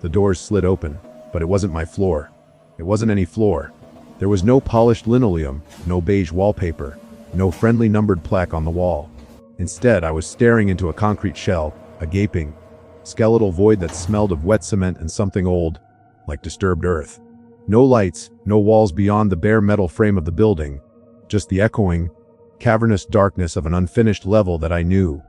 The doors slid open, but it wasn't my floor. It wasn't any floor. There was no polished linoleum, no beige wallpaper, no friendly numbered plaque on the wall. Instead, I was staring into a concrete shell, a gaping, skeletal void that smelled of wet cement and something old, like disturbed earth. No lights, no walls beyond the bare metal frame of the building, just the echoing, cavernous darkness of an unfinished level that I knew,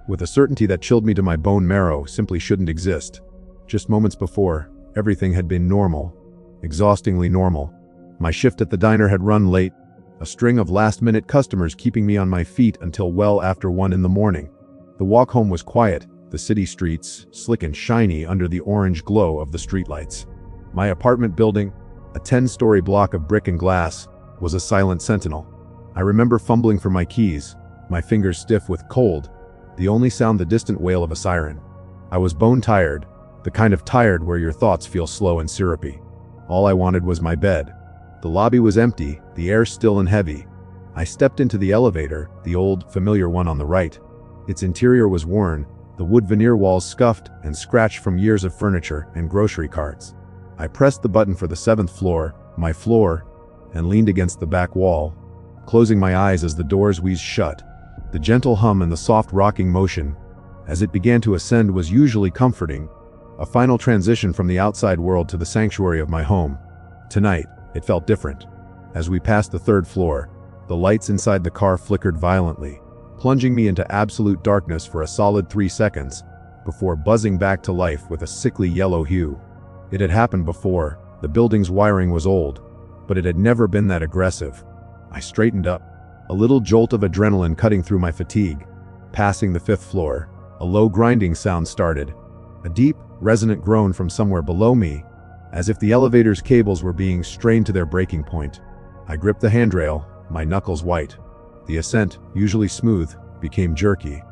with a certainty that chilled me to my bone marrow, simply shouldn't exist. Just moments before, everything had been normal, exhaustingly normal. My shift at the diner had run late, a string of last-minute customers keeping me on my feet until well after 1 in the morning. The walk home was quiet, the city streets slick and shiny under the orange glow of the streetlights. My apartment building, a 10-story block of brick and glass, was a silent sentinel. I remember fumbling for my keys, my fingers stiff with cold, the only sound the distant wail of a siren. I was bone-tired, the kind of tired where your thoughts feel slow and syrupy. All I wanted was my bed. The lobby was empty, the air still and heavy. I stepped into the elevator, the old, familiar one on the right. Its interior was worn, the wood veneer walls scuffed and scratched from years of furniture and grocery carts. I pressed the button for the 7th floor, my floor, and leaned against the back wall, closing my eyes as the doors wheezed shut. The gentle hum and the soft rocking motion, as it began to ascend, was usually comforting, a final transition from the outside world to the sanctuary of my home. Tonight, it felt different. As we passed the 3rd floor, the lights inside the car flickered violently, plunging me into absolute darkness for a solid 3 seconds, before buzzing back to life with a sickly yellow hue. It had happened before, the building's wiring was old, but it had never been that aggressive. I straightened up, a little jolt of adrenaline cutting through my fatigue. Passing the 5th floor, a low grinding sound started, a deep, resonant groan from somewhere below me, as if the elevator's cables were being strained to their breaking point. I gripped the handrail, my knuckles white. The ascent, usually smooth, became jerky.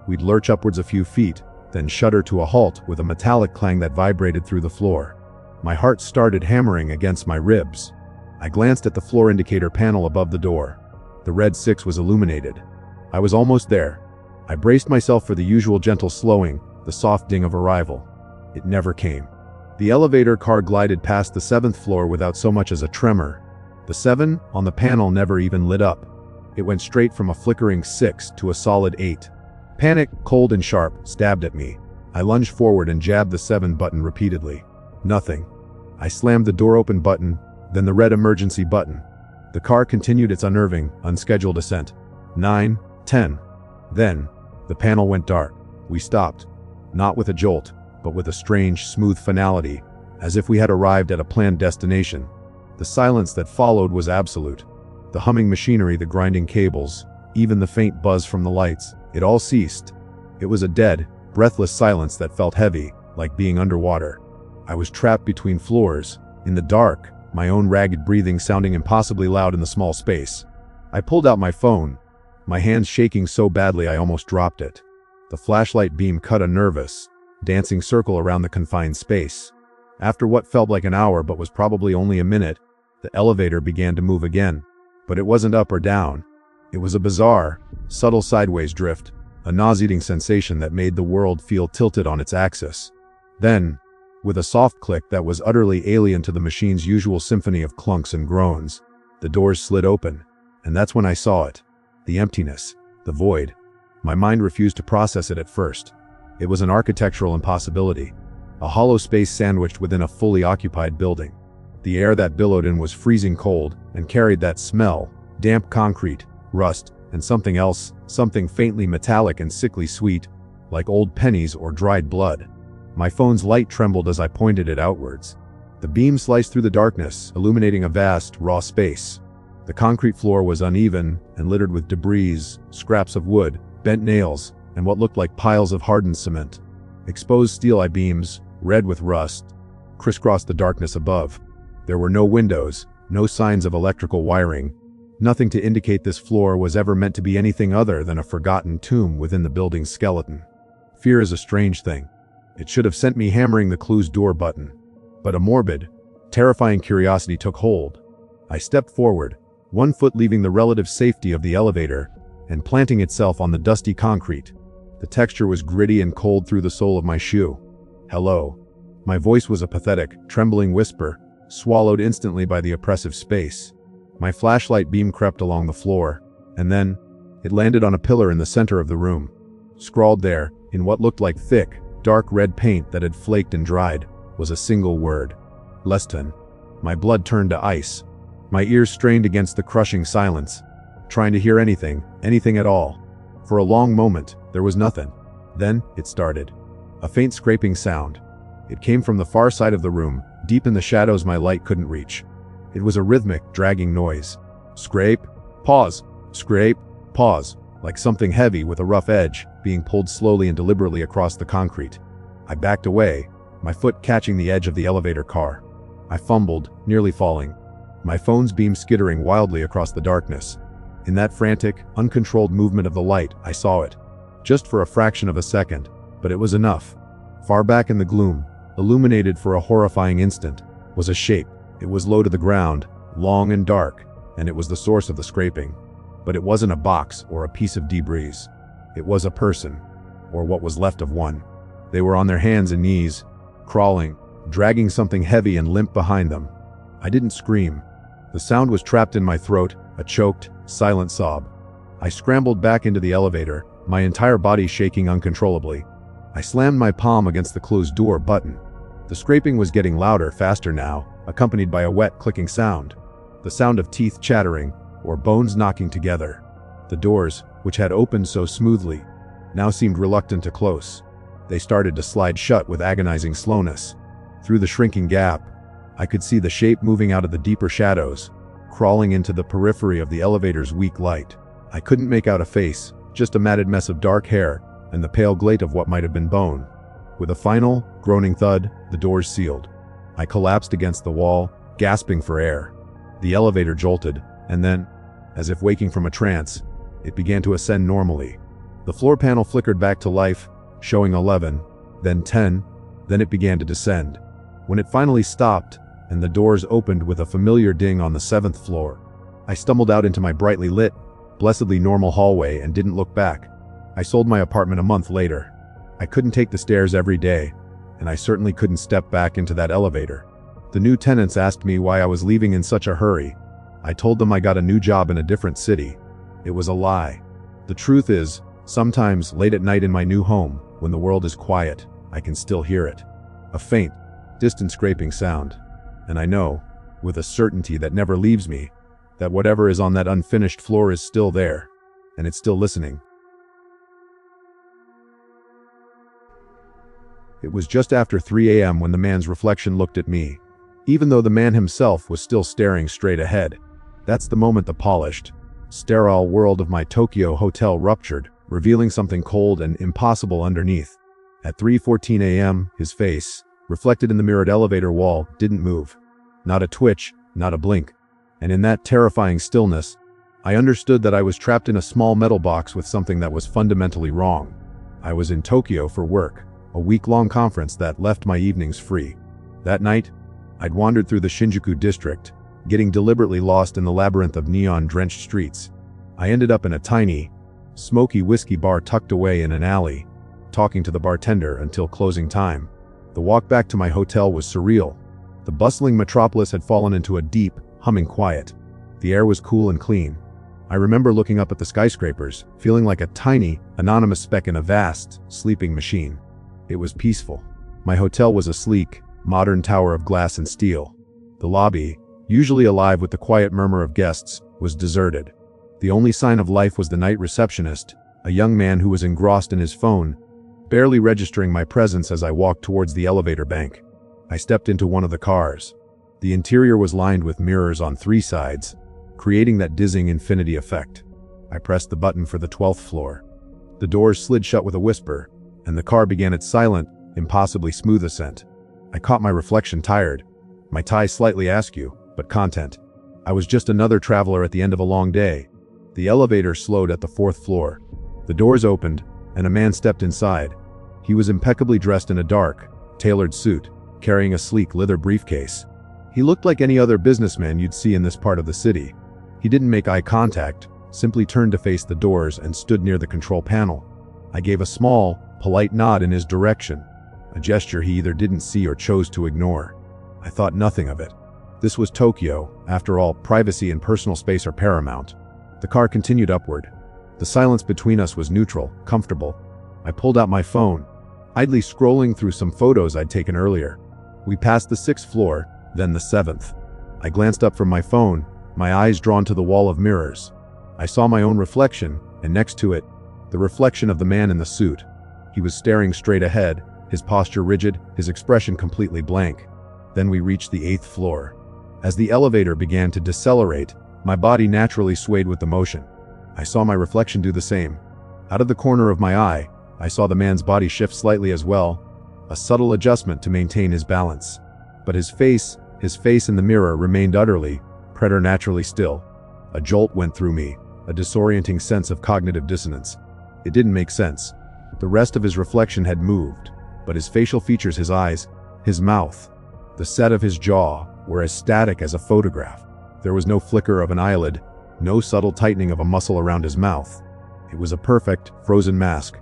We'd lurch upwards a few feet, then shudder to a halt with a metallic clang that vibrated through the floor. My heart started hammering against my ribs. I glanced at the floor indicator panel above the door. The red 6 was illuminated. I was almost there. I braced myself for the usual gentle slowing, the soft ding of arrival. It never came. The elevator car glided past the 7th floor without so much as a tremor. The 7 on the panel never even lit up. It went straight from a flickering 6 to a solid 8. Panic, cold and sharp, stabbed at me. I lunged forward and jabbed the 7 button repeatedly. Nothing. I slammed the door open button, then the red emergency button. The car continued its unnerving, unscheduled ascent. 9, 10. Then, the panel went dark. We stopped. Not with a jolt, but with a strange, smooth finality, as if we had arrived at a planned destination. The silence that followed was absolute. The humming machinery, the grinding cables, even the faint buzz from the lights, it all ceased. It was a dead, breathless silence that felt heavy, like being underwater. I was trapped between floors, in the dark, my own ragged breathing sounding impossibly loud in the small space. I pulled out my phone, my hands shaking so badly I almost dropped it. The flashlight beam cut a nervous, dancing circle around the confined space. After what felt like an hour but was probably only a minute, the elevator began to move again. But it wasn't up or down. It was a bizarre, subtle sideways drift, a nauseating sensation that made the world feel tilted on its axis. Then, with a soft click that was utterly alien to the machine's usual symphony of clunks and groans, the doors slid open, and that's when I saw it. The emptiness, the void. My mind refused to process it at first. It was an architectural impossibility, a hollow space sandwiched within a fully occupied building. The air that billowed in was freezing cold and carried that smell, damp concrete, rust, and something else, something faintly metallic and sickly sweet, like old pennies or dried blood. My phone's light trembled as I pointed it outwards. The beam sliced through the darkness, illuminating a vast, raw space. The concrete floor was uneven and littered with debris, scraps of wood, bent nails, and what looked like piles of hardened cement. Exposed steel I-beams, red with rust, crisscrossed the darkness above. There were no windows, no signs of electrical wiring, nothing to indicate this floor was ever meant to be anything other than a forgotten tomb within the building's skeleton. Fear is a strange thing. It should have sent me hammering the clue's door button. But a morbid, terrifying curiosity took hold. I stepped forward, one foot leaving the relative safety of the elevator and planting itself on the dusty concrete. The texture was gritty and cold through the sole of my shoe. Hello. My voice was a pathetic, trembling whisper, swallowed instantly by the oppressive space. My flashlight beam crept along the floor, and then it landed on a pillar in the center of the room. Scrawled there, in what looked like thick, dark red paint that had flaked and dried, was a single word: Leston. My blood turned to ice. My ears strained against the crushing silence, trying to hear anything at all. For a long moment, there was nothing. Then, it started. A faint scraping sound. It came from the far side of the room, deep in the shadows my light couldn't reach. It was a rhythmic, dragging noise. Scrape, pause, scrape, pause, like something heavy with a rough edge being pulled slowly and deliberately across the concrete. I backed away, my foot catching the edge of the elevator car. I fumbled, nearly falling. My phone's beam skittering wildly across the darkness. In that frantic, uncontrolled movement of the light, I saw it. Just for a fraction of a second, but it was enough. Far back in the gloom, illuminated for a horrifying instant, was a shape. It was low to the ground, long and dark, and it was the source of the scraping. But it wasn't a box or a piece of debris. It was a person, or what was left of one. They were on their hands and knees, crawling, dragging something heavy and limp behind them. I didn't scream. The sound was trapped in my throat, a choked, silent sob. I scrambled back into the elevator, my entire body shaking uncontrollably. I slammed my palm against the closed door button. The scraping was getting louder, faster now, accompanied by a wet, clicking sound. The sound of teeth chattering, or bones knocking together. The doors, which had opened so smoothly, now seemed reluctant to close. They started to slide shut with agonizing slowness. Through the shrinking gap, I could see the shape moving out of the deeper shadows, crawling into the periphery of the elevator's weak light. I couldn't make out a face, just a matted mess of dark hair and the pale glade of what might have been bone. With a final, groaning thud, the doors sealed. I collapsed against the wall, gasping for air. The elevator jolted, and then, as if waking from a trance, it began to ascend normally. The floor panel flickered back to life, showing 11, then 10, then it began to descend. When it finally stopped, and the doors opened with a familiar ding on the 7th floor, I stumbled out into my brightly lit, blessedly normal hallway and didn't look back. I sold my apartment a month later. I couldn't take the stairs every day, and I certainly couldn't step back into that elevator. The new tenants asked me why I was leaving in such a hurry. I told them I got a new job in a different city. It was a lie. The truth is, sometimes late at night in my new home, when the world is quiet, I can still hear it. A faint, distant scraping sound. And I know, with a certainty that never leaves me, that whatever is on that unfinished floor is still there, and it's still listening. It was just after 3 a.m. when the man's reflection looked at me, even though the man himself was still staring straight ahead. That's the moment the polished, sterile world of my Tokyo hotel ruptured, revealing something cold and impossible underneath. At 3:14 a.m., his face, reflected in the mirrored elevator wall, didn't move. Not a twitch, not a blink. And in that terrifying stillness, I understood that I was trapped in a small metal box with something that was fundamentally wrong. I was in Tokyo for work, a week-long conference that left my evenings free. That night, I'd wandered through the Shinjuku district, getting deliberately lost in the labyrinth of neon-drenched streets. I ended up in a tiny, smoky whiskey bar tucked away in an alley, talking to the bartender until closing time. The walk back to my hotel was surreal. The bustling metropolis had fallen into a deep, humming quiet. The air was cool and clean. I remember looking up at the skyscrapers, feeling like a tiny, anonymous speck in a vast, sleeping machine. It was peaceful. My hotel was a sleek, modern tower of glass and steel. The lobby, usually alive with the quiet murmur of guests, was deserted. The only sign of life was the night receptionist, a young man who was engrossed in his phone, barely registering my presence as I walked towards the elevator bank. I stepped into one of the cars. The interior was lined with mirrors on 3 sides, creating that dizzying infinity effect. I pressed the button for the 12th floor. The doors slid shut with a whisper, and the car began its silent, impossibly smooth ascent. I caught my reflection tired, my tie slightly askew, but content. I was just another traveler at the end of a long day. The elevator slowed at the 4th floor. The doors opened, and a man stepped inside. He was impeccably dressed in a dark, tailored suit, carrying a sleek leather briefcase. He looked like any other businessman you'd see in this part of the city. He didn't make eye contact, simply turned to face the doors and stood near the control panel. I gave a small, polite nod in his direction. a gesture he either didn't see or chose to ignore. I thought nothing of it. This was Tokyo. After all, privacy and personal space are paramount. The car continued upward. The silence between us was neutral, comfortable. I pulled out my phone, idly scrolling through some photos I'd taken earlier. We passed the 6th floor, then the 7th. I glanced up from my phone, my eyes drawn to the wall of mirrors. I saw my own reflection, and next to it, the reflection of the man in the suit. He was staring straight ahead, his posture rigid, his expression completely blank. Then we reached the 8th floor. As the elevator began to decelerate, my body naturally swayed with the motion. I saw my reflection do the same. Out of the corner of my eye, I saw the man's body shift slightly as well, a subtle adjustment to maintain his balance. But his face in the mirror remained utterly, preternaturally still. A jolt went through me, a disorienting sense of cognitive dissonance. It didn't make sense. The rest of his reflection had moved, but his facial features, his eyes, his mouth, the set of his jaw, were as static as a photograph. There was no flicker of an eyelid, no subtle tightening of a muscle around his mouth. It was a perfect, frozen mask.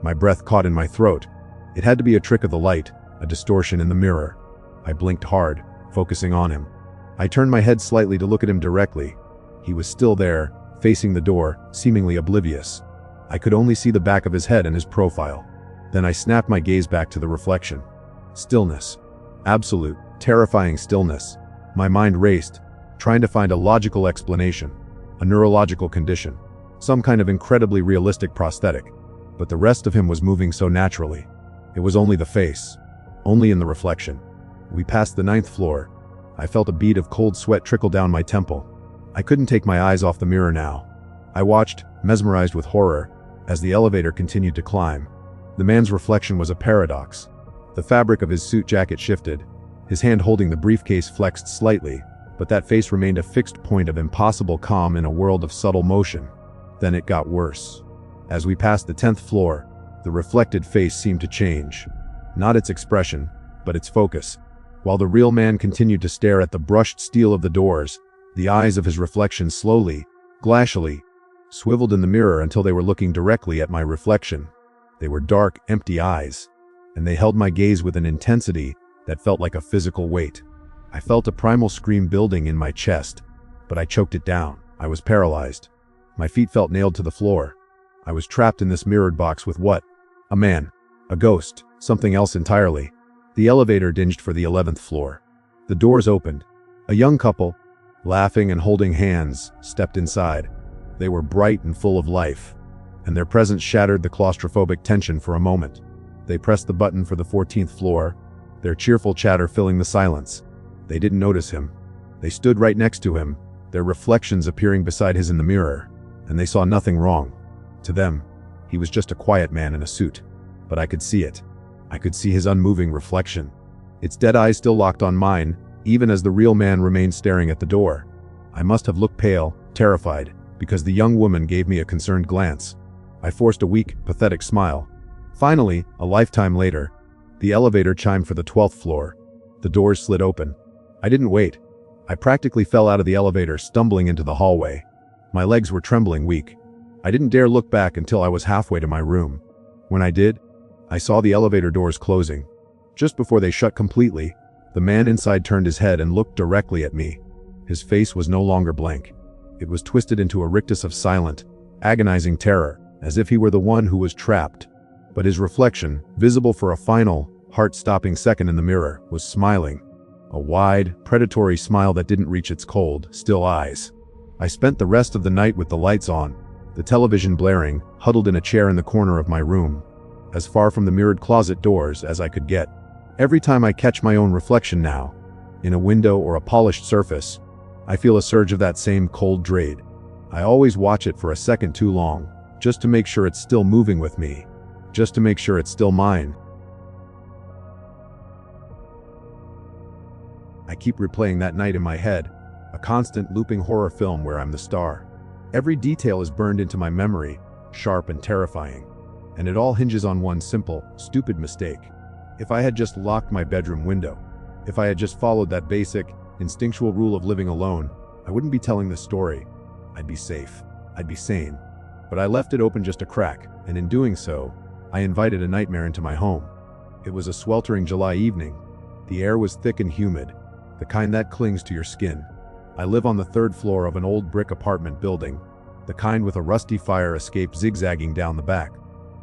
My breath caught in my throat. It had to be a trick of the light, a distortion in the mirror. I blinked hard, focusing on him. I turned my head slightly to look at him directly. He was still there, facing the door, seemingly oblivious. I could only see the back of his head and his profile. Then I snapped my gaze back to the reflection. Stillness. Absolute, terrifying stillness. My mind raced, trying to find a logical explanation, a neurological condition, some kind of incredibly realistic prosthetic. But the rest of him was moving so naturally. It was only the face, only in the reflection. We passed the 9th floor. I felt a bead of cold sweat trickle down my temple. I couldn't take my eyes off the mirror now. I watched, mesmerized with horror, as the elevator continued to climb. The man's reflection was a paradox. The fabric of his suit jacket shifted. His hand holding the briefcase flexed slightly, but that face remained a fixed point of impossible calm in a world of subtle motion. Then it got worse. As we passed the 10th floor, the reflected face seemed to change. Not its expression, but its focus. While the real man continued to stare at the brushed steel of the doors, the eyes of his reflection slowly, glacially, swiveled in the mirror until they were looking directly at my reflection. They were dark, empty eyes, and they held my gaze with an intensity that felt like a physical weight. I felt a primal scream building in my chest, but I choked it down. I was paralyzed. My feet felt nailed to the floor. I was trapped in this mirrored box with what? A man. A ghost. Something else entirely. The elevator dinged for the 11th floor. The doors opened. A young couple, laughing and holding hands, stepped inside. They were bright and full of life, and their presence shattered the claustrophobic tension for a moment. They pressed the button for the 14th floor, their cheerful chatter filling the silence. They didn't notice him. They stood right next to him, their reflections appearing beside his in the mirror, and they saw nothing wrong. To them, he was just a quiet man in a suit. But I could see it. I could see his unmoving reflection. Its dead eyes still locked on mine, even as the real man remained staring at the door. I must have looked pale, terrified, because the young woman gave me a concerned glance. I forced a weak, pathetic smile. Finally, a lifetime later, the elevator chimed for the 12th floor. The doors slid open. I didn't wait. I practically fell out of the elevator, stumbling into the hallway. My legs were trembling weak. I didn't dare look back until I was halfway to my room. When I did, I saw the elevator doors closing. Just before they shut completely, the man inside turned his head and looked directly at me. His face was no longer blank. It was twisted into a rictus of silent, agonizing terror, as if he were the one who was trapped. But his reflection, visible for a final, heart-stopping second in the mirror, was smiling. A wide, predatory smile that didn't reach its cold, still eyes. I spent the rest of the night with the lights on, the television blaring, huddled in a chair in the corner of my room, as far from the mirrored closet doors as I could get. Every time I catch my own reflection now, in a window or a polished surface, I feel a surge of that same cold dread. I always watch it for a second too long, just to make sure it's still moving with me, just to make sure it's still mine. I keep replaying that night in my head, a constant looping horror film where I'm the star. Every detail is burned into my memory, sharp and terrifying. And it all hinges on one simple, stupid mistake. If I had just locked my bedroom window, if I had just followed that basic, instinctual rule of living alone, I wouldn't be telling this story. I'd be safe. I'd be sane. But I left it open just a crack, and in doing so, I invited a nightmare into my home. It was a sweltering July evening. The air was thick and humid, the kind that clings to your skin. I live on the third floor of an old brick apartment building, the kind with a rusty fire escape zigzagging down the back.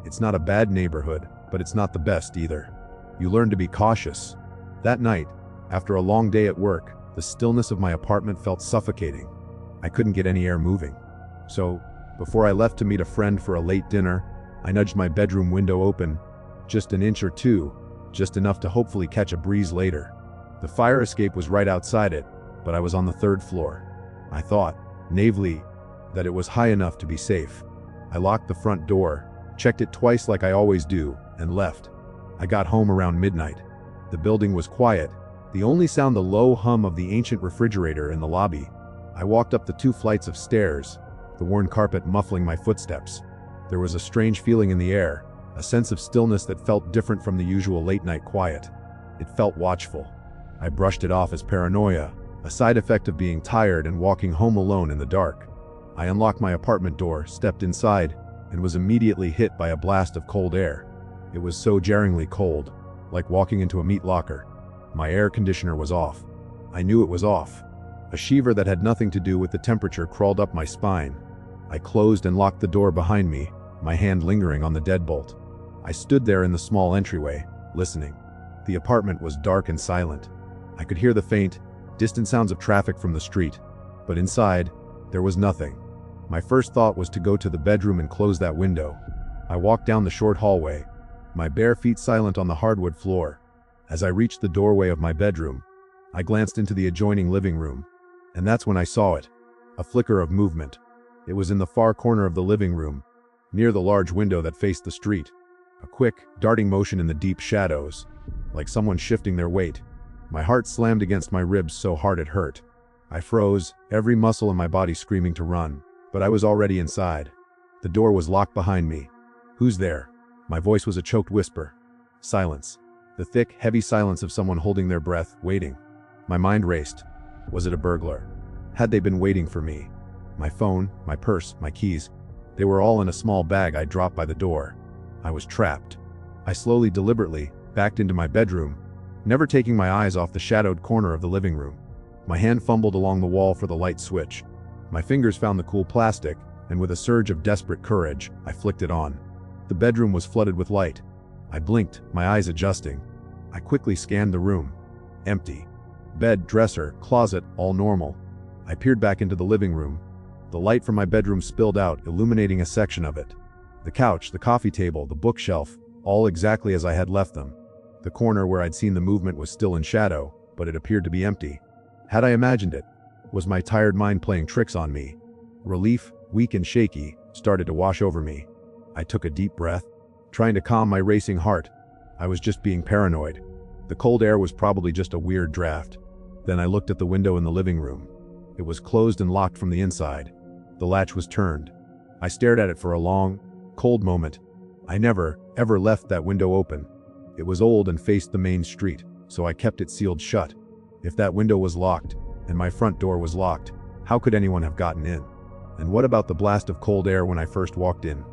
It's not a bad neighborhood, but it's not the best either. You learn to be cautious. That night, after a long day at work, the stillness of my apartment felt suffocating. I couldn't get any air moving. So, before I left to meet a friend for a late dinner, I nudged my bedroom window open, just an inch or two, just enough to hopefully catch a breeze later. The fire escape was right outside it, but I was on the third floor. I thought, naively, that it was high enough to be safe. I locked the front door, checked it twice like I always do, and left. I got home around midnight. The building was quiet, the only sound the low hum of the ancient refrigerator in the lobby. I walked up the 2 flights of stairs, the worn carpet muffling my footsteps. There was a strange feeling in the air, a sense of stillness that felt different from the usual late-night quiet. It felt watchful. I brushed it off as paranoia, a side effect of being tired and walking home alone in the dark. I unlocked my apartment door, stepped inside, and was immediately hit by a blast of cold air. It was so jarringly cold, like walking into a meat locker. My air conditioner was off. I knew it was off. A shiver that had nothing to do with the temperature crawled up my spine. I closed and locked the door behind me, my hand lingering on the deadbolt. I stood there in the small entryway, listening. The apartment was dark and silent. I could hear the faint, distant sounds of traffic from the street, but inside, there was nothing. My first thought was to go to the bedroom and close that window. I walked down the short hallway, my bare feet silent on the hardwood floor. As I reached the doorway of my bedroom, I glanced into the adjoining living room, and that's when I saw it. A flicker of movement. It was in the far corner of the living room, near the large window that faced the street. A quick, darting motion in the deep shadows, like someone shifting their weight. My heart slammed against my ribs so hard it hurt. I froze, every muscle in my body screaming to run, but I was already inside. The door was locked behind me. "Who's there?" My voice was a choked whisper. Silence. The thick, heavy silence of someone holding their breath, waiting. My mind raced. Was it a burglar? Had they been waiting for me? My phone, my purse, my keys, they were all in a small bag I dropped by the door. I was trapped. I slowly, deliberately, backed into my bedroom, never taking my eyes off the shadowed corner of the living room. My hand fumbled along the wall for the light switch. My fingers found the cool plastic, and with a surge of desperate courage, I flicked it on. The bedroom was flooded with light. I blinked, my eyes adjusting. I quickly scanned the room. Empty. Bed, dresser, closet, all normal. I peered back into the living room. The light from my bedroom spilled out, illuminating a section of it. The couch, the coffee table, the bookshelf, all exactly as I had left them. The corner where I'd seen the movement was still in shadow, but it appeared to be empty. Had I imagined it? Was my tired mind playing tricks on me? Relief, weak and shaky, started to wash over me. I took a deep breath, trying to calm my racing heart. I was just being paranoid. The cold air was probably just a weird draft. Then I looked at the window in the living room. It was closed and locked from the inside. The latch was turned. I stared at it for a long, cold moment. I never, ever left that window open. It was old and faced the main street, so I kept it sealed shut. If that window was locked, and my front door was locked, how could anyone have gotten in? And what about the blast of cold air when I first walked in?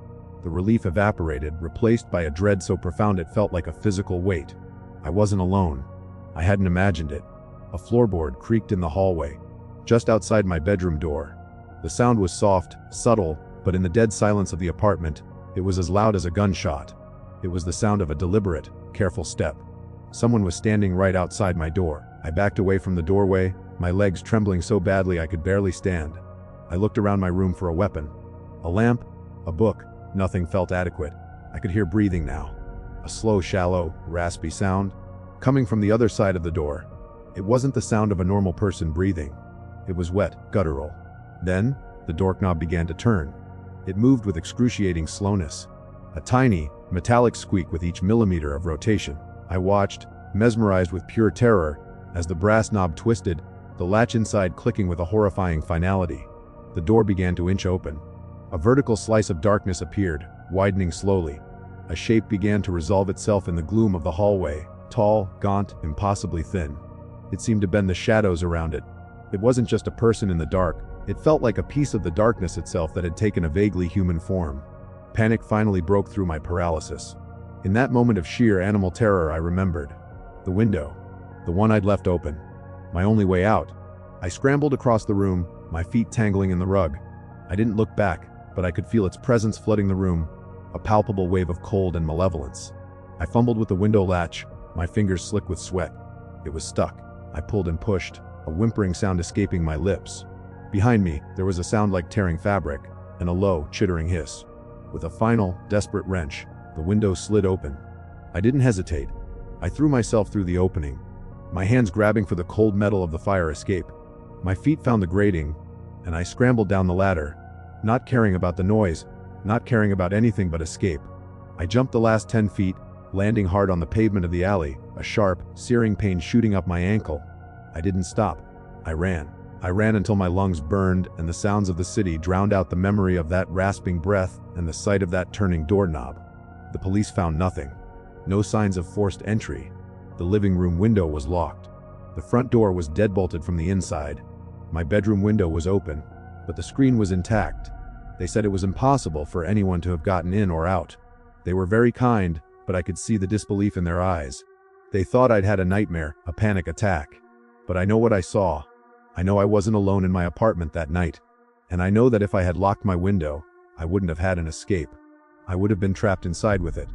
The relief evaporated, replaced by a dread so profound it felt like a physical weight. I wasn't alone. I hadn't imagined it. A floorboard creaked in the hallway, just outside my bedroom door. The sound was soft, subtle, but in the dead silence of the apartment, it was as loud as a gunshot. It was the sound of a deliberate, careful step. Someone was standing right outside my door. I backed away from the doorway, my legs trembling so badly I could barely stand. I looked around my room for a weapon. A lamp, a book, nothing felt adequate. I could hear breathing now. A slow, shallow, raspy sound, coming from the other side of the door. It wasn't the sound of a normal person breathing. It was wet, guttural. Then, the doorknob began to turn. It moved with excruciating slowness. A tiny, metallic squeak with each millimeter of rotation. I watched, mesmerized with pure terror, as the brass knob twisted, the latch inside clicking with a horrifying finality. The door began to inch open. A vertical slice of darkness appeared, widening slowly. A shape began to resolve itself in the gloom of the hallway, tall, gaunt, impossibly thin. It seemed to bend the shadows around it. It wasn't just a person in the dark, it felt like a piece of the darkness itself that had taken a vaguely human form. Panic finally broke through my paralysis. In that moment of sheer animal terror, I remembered. The window. The one I'd left open. My only way out. I scrambled across the room, my feet tangling in the rug. I didn't look back, but I could feel its presence flooding the room, a palpable wave of cold and malevolence. I fumbled with the window latch, my fingers slick with sweat. It was stuck. I pulled and pushed, a whimpering sound escaping my lips. Behind me, there was a sound like tearing fabric, and a low, chittering hiss. With a final, desperate wrench, the window slid open. I didn't hesitate. I threw myself through the opening, my hands grabbing for the cold metal of the fire escape. My feet found the grating, and I scrambled down the ladder, not caring about the noise, not caring about anything but escape. I jumped the last 10 feet, landing hard on the pavement of the alley, a sharp, searing pain shooting up my ankle. I didn't stop. I ran. I ran until my lungs burned and the sounds of the city drowned out the memory of that rasping breath and the sight of that turning doorknob. The police found nothing. No signs of forced entry. The living room window was locked. The front door was deadbolted from the inside. My bedroom window was open, but the screen was intact. They said it was impossible for anyone to have gotten in or out. They were very kind, but I could see the disbelief in their eyes. They thought I'd had a nightmare, a panic attack. But I know what I saw. I know I wasn't alone in my apartment that night. And I know that if I had locked my window, I wouldn't have had an escape. I would have been trapped inside with it.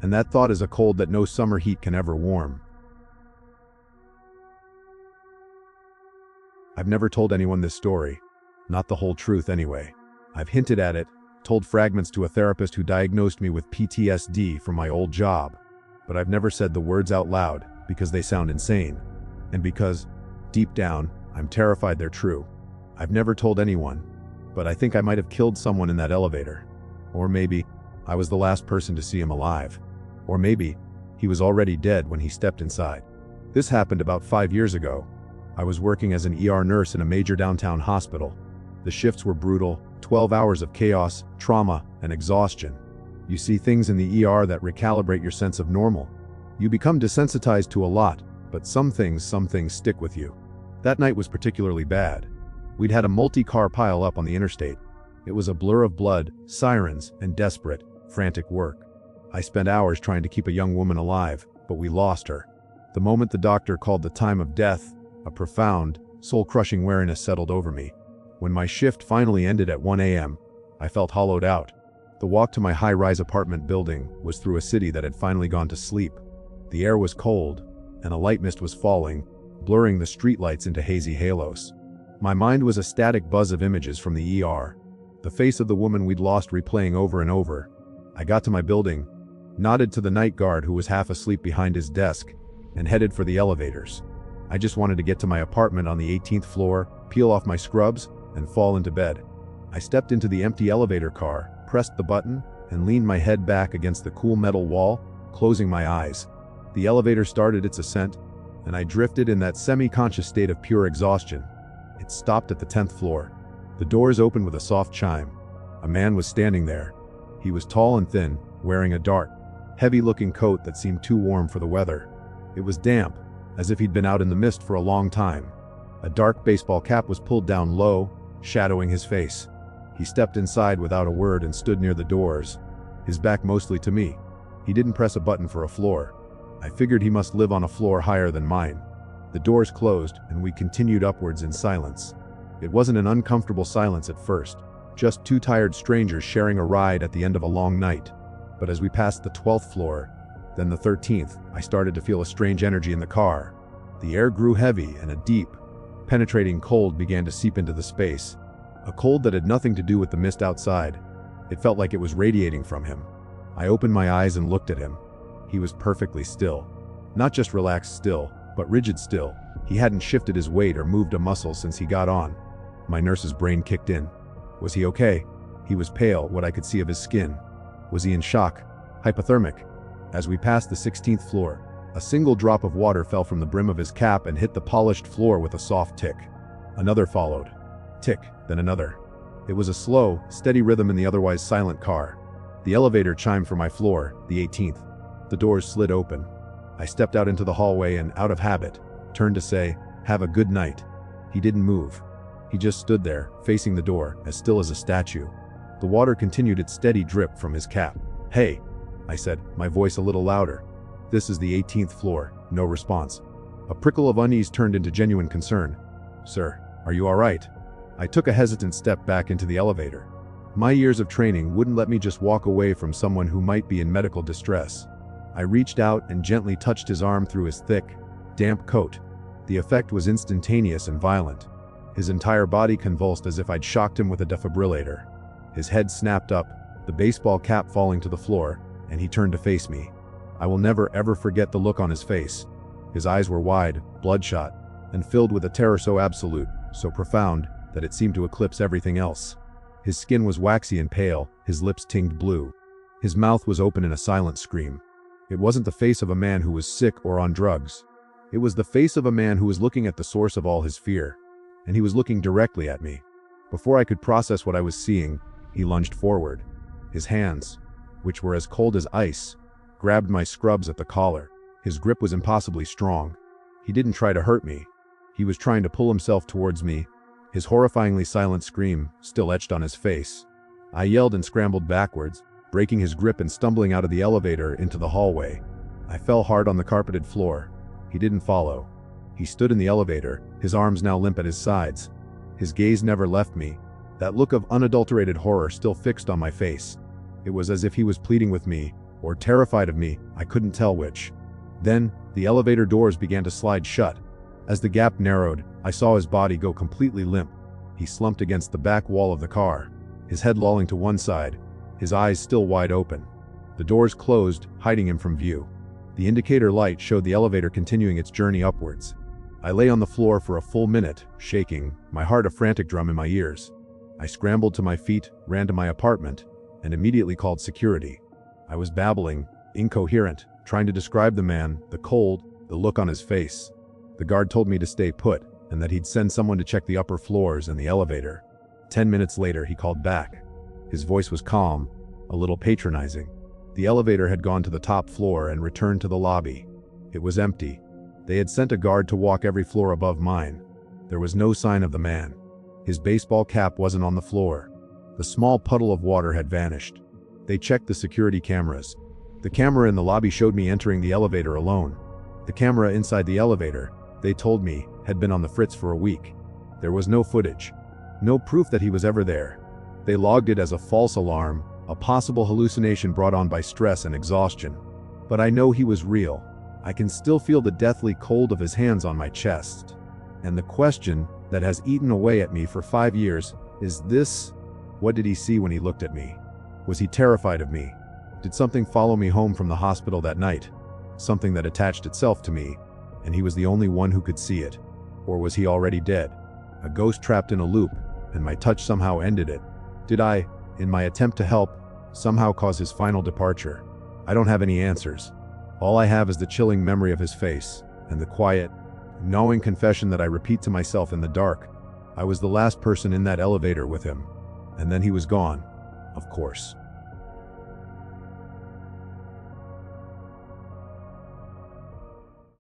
And that thought is a cold that no summer heat can ever warm. I've never told anyone this story. Not the whole truth anyway. I've hinted at it, told fragments to a therapist who diagnosed me with PTSD from my old job. But I've never said the words out loud because they sound insane. And because, deep down, I'm terrified they're true. I've never told anyone, but I think I might have killed someone in that elevator. Or maybe I was the last person to see him alive. Or maybe he was already dead when he stepped inside. This happened about 5 years ago. I was working as an ER nurse in a major downtown hospital. The shifts were brutal, 12 hours of chaos, trauma, and exhaustion. You see things in the ER that recalibrate your sense of normal. You become desensitized to a lot, but some things stick with you. That night was particularly bad. We'd had a multi-car pile up on the interstate. It was a blur of blood, sirens, and desperate, frantic work. I spent hours trying to keep a young woman alive, but we lost her. The moment the doctor called the time of death, a profound, soul-crushing weariness settled over me. When my shift finally ended at 1 a.m., I felt hollowed out. The walk to my high-rise apartment building was through a city that had finally gone to sleep. The air was cold, and a light mist was falling, blurring the streetlights into hazy halos. My mind was a static buzz of images from the ER, the face of the woman we'd lost replaying over and over. I got to my building, nodded to the night guard who was half asleep behind his desk, and headed for the elevators. I just wanted to get to my apartment on the 18th floor, peel off my scrubs, and fall into bed. I stepped into the empty elevator car, pressed the button, and leaned my head back against the cool metal wall, closing my eyes. The elevator started its ascent, and I drifted in that semi-conscious state of pure exhaustion. It stopped at the 10th floor. The doors opened with a soft chime. A man was standing there. He was tall and thin, wearing a dark, heavy-looking coat that seemed too warm for the weather. It was damp, as if he'd been out in the mist for a long time. A dark baseball cap was pulled down low, shadowing his face. He stepped inside without a word and stood near the doors, his back mostly to me. He didn't press a button for a floor. I figured he must live on a floor higher than mine. The doors closed, and we continued upwards in silence. It wasn't an uncomfortable silence at first, just two tired strangers sharing a ride at the end of a long night. But as we passed the 12th floor, then the 13th, I started to feel a strange energy in the car. The air grew heavy, and a deep, penetrating cold began to seep into the space. A cold that had nothing to do with the mist outside. It felt like it was radiating from him. I opened my eyes and looked at him. He was perfectly still. Not just relaxed still, but rigid still. He hadn't shifted his weight or moved a muscle since he got on. My nurse's brain kicked in. Was he okay? He was pale, what I could see of his skin. Was he in shock? Hypothermic? As we passed the 16th floor, a single drop of water fell from the brim of his cap and hit the polished floor with a soft tick. Another followed. Tick, then another. It was a slow, steady rhythm in the otherwise silent car. The elevator chimed for my floor, the 18th. The doors slid open. I stepped out into the hallway and, out of habit, turned to say, "Have a good night." He didn't move. He just stood there, facing the door, as still as a statue. The water continued its steady drip from his cap. "Hey!" I said, my voice a little louder. This is the 18th floor. No response. A prickle of unease turned into genuine concern. Sir, are you all right? I took a hesitant step back into the elevator. My years of training wouldn't let me just walk away from someone who might be in medical distress. I reached out and gently touched his arm through his thick, damp coat. The effect was instantaneous and violent. His entire body convulsed as if I'd shocked him with a defibrillator. His head snapped up, the baseball cap falling to the floor, and he turned to face me. I will never ever forget the look on his face. His eyes were wide, bloodshot, and filled with a terror so absolute, so profound, that it seemed to eclipse everything else. His skin was waxy and pale, his lips tinged blue. His mouth was open in a silent scream. It wasn't the face of a man who was sick or on drugs. It was the face of a man who was looking at the source of all his fear. And he was looking directly at me. Before I could process what I was seeing, he lunged forward. His hands, which were as cold as ice, grabbed my scrubs at the collar. His grip was impossibly strong. He didn't try to hurt me. He was trying to pull himself towards me, his horrifyingly silent scream still etched on his face. I yelled and scrambled backwards, breaking his grip and stumbling out of the elevator into the hallway. I fell hard on the carpeted floor. He didn't follow. He stood in the elevator, his arms now limp at his sides. His gaze never left me, that look of unadulterated horror still fixed on my face. It was as if he was pleading with me, or terrified of me, I couldn't tell which. Then, the elevator doors began to slide shut. As the gap narrowed, I saw his body go completely limp. He slumped against the back wall of the car, his head lolling to one side, his eyes still wide open. The doors closed, hiding him from view. The indicator light showed the elevator continuing its journey upwards. I lay on the floor for a full minute, shaking, my heart a frantic drum in my ears. I scrambled to my feet, ran to my apartment, and immediately called security. I was babbling, incoherent, trying to describe the man, the cold, the look on his face. The guard told me to stay put, and that he'd send someone to check the upper floors and the elevator. 10 minutes later, he called back. His voice was calm, a little patronizing. The elevator had gone to the top floor and returned to the lobby. It was empty. They had sent a guard to walk every floor above mine. There was no sign of the man. His baseball cap wasn't on the floor. The small puddle of water had vanished. They checked the security cameras. The camera in the lobby showed me entering the elevator alone. The camera inside the elevator, they told me, had been on the fritz for a week. There was no footage. No proof that he was ever there. They logged it as a false alarm, a possible hallucination brought on by stress and exhaustion. But I know he was real. I can still feel the deathly cold of his hands on my chest. And the question that has eaten away at me for 5 years is this: what did he see when he looked at me? Was he terrified of me? Did something follow me home from the hospital that night? Something that attached itself to me, and he was the only one who could see it? Or was he already dead? A ghost trapped in a loop, and my touch somehow ended it. Did I, in my attempt to help, somehow cause his final departure? I don't have any answers. All I have is the chilling memory of his face, and the quiet, gnawing confession that I repeat to myself in the dark. I was the last person in that elevator with him. And then he was gone, of course.